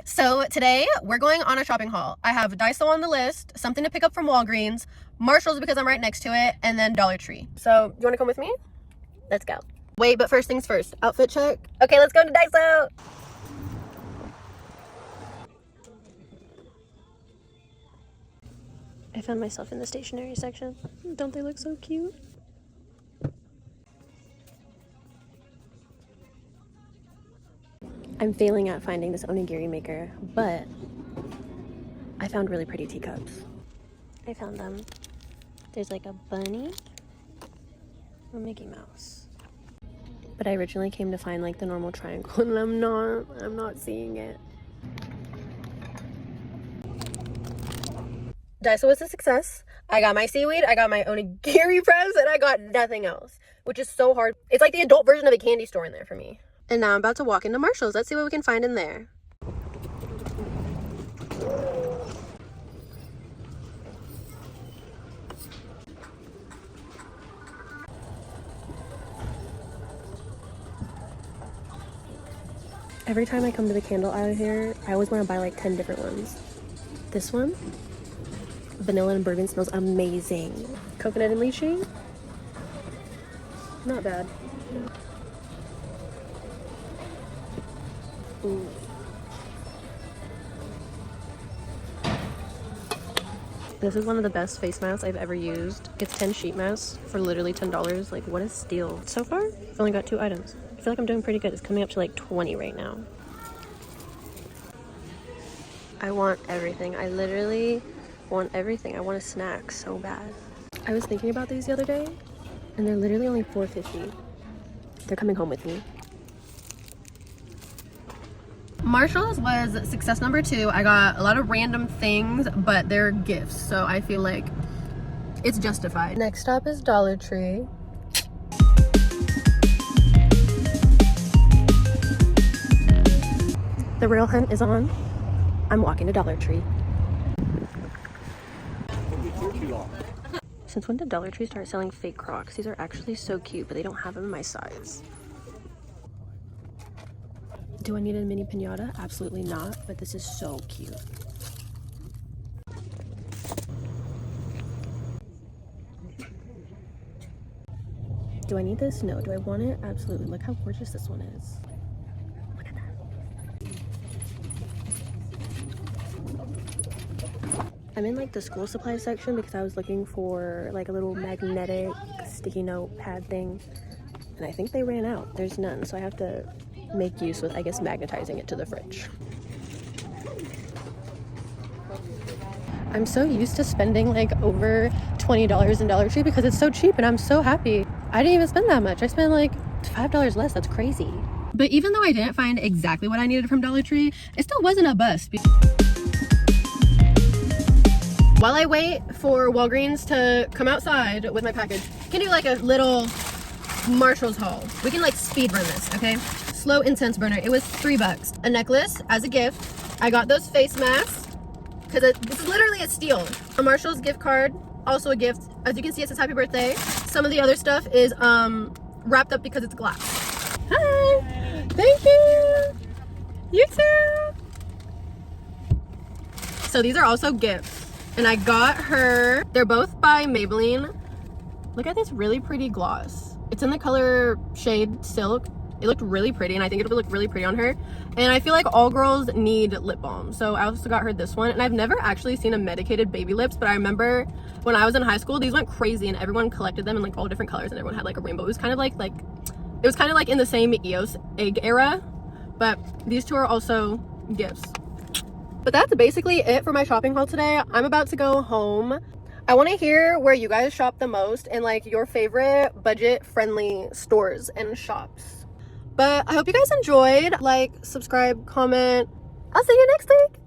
So today we're going on a shopping haul. I have Daiso on the list, something to pick up from Walgreens, Marshall's because I'm right next to it, and then Dollar Tree. So you want to come with me? Let's go. Wait, but first things first, outfit check. Okay, let's go to Daiso. I found myself in the stationery section. Don't they look so cute? I'm failing at finding this onigiri maker, but I found really pretty teacups. I found them. There's like a bunny, a Mickey Mouse. But I originally came to find like the normal triangle, and I'm not seeing it. Daiso was a success. I got my seaweed, I got my onigiri press, and I got nothing else, which is so hard. It's like the adult version of a candy store in there for me. And now I'm about to walk into Marshall's. Let's see what we can find in there. Every time I come to the candle aisle here, I always want to buy like 10 different ones. This one, vanilla and bourbon, smells amazing. Coconut and lychee, not bad. Ooh. This is one of the best face masks I've ever used. It's 10 sheet masks for literally $10. Like, what a steal. So far, I've only got 2 items. I feel like I'm doing pretty good. It's coming up to like 20 right now. I want everything. I literally want everything. I want a snack so bad. I was thinking about these the other day, and they're literally only $4.50. They're coming home with me. Marshall's was success number 2. I got a lot of random things, but they're gifts, so I feel like it's justified. Next stop is Dollar Tree. The rail hunt is on. I'm walking to Dollar Tree. Since when did Dollar Tree start selling fake Crocs? These are actually so cute, but they don't have them in my size. Do I need a mini piñata? Absolutely not, but this is so cute. Do I need this? No. Do I want it? Absolutely. Look how gorgeous this one is. Look at that. I'm in like the school supply section because I was looking for like a little magnetic sticky note pad thing, and I think they ran out. There's none, so I have to make use with, I guess, magnetizing it to the fridge. I'm so used to spending like over $20 in Dollar Tree because it's so cheap, and I'm so happy. I didn't even spend that much. I spent like $5 less. That's crazy. But even though I didn't find exactly what I needed from Dollar Tree, it still wasn't a bust. While I wait for Walgreens to come outside with my package, I can do like a little Marshall's haul. We can like speed run this, okay? Slow incense burner. It was $3. A necklace as a gift. I got those face masks because this is literally a steal. A Marshall's gift card, also a gift. As you can see, it says happy birthday. Some of the other stuff is wrapped up because it's glass. Hi! Thank you! You too! So these are also gifts. And I got her, they're both by Maybelline. Look at this really pretty gloss. It's in the color shade Silk. It looked really pretty, and I think it'll look really pretty on her. And I feel like all girls need lip balm, so I also got her this one. And I've never actually seen a medicated baby lips, but I remember when I was in high school, these went crazy, and everyone collected them in like all different colors, and everyone had like a rainbow. It was kind of like in the same EOS egg era, but these two are also gifts. But that's basically it for my shopping haul today. I'm about to go home. I want to hear where you guys shop the most and like your favorite budget-friendly stores and shops. But I hope you guys enjoyed. Like, subscribe, comment. I'll see you next week.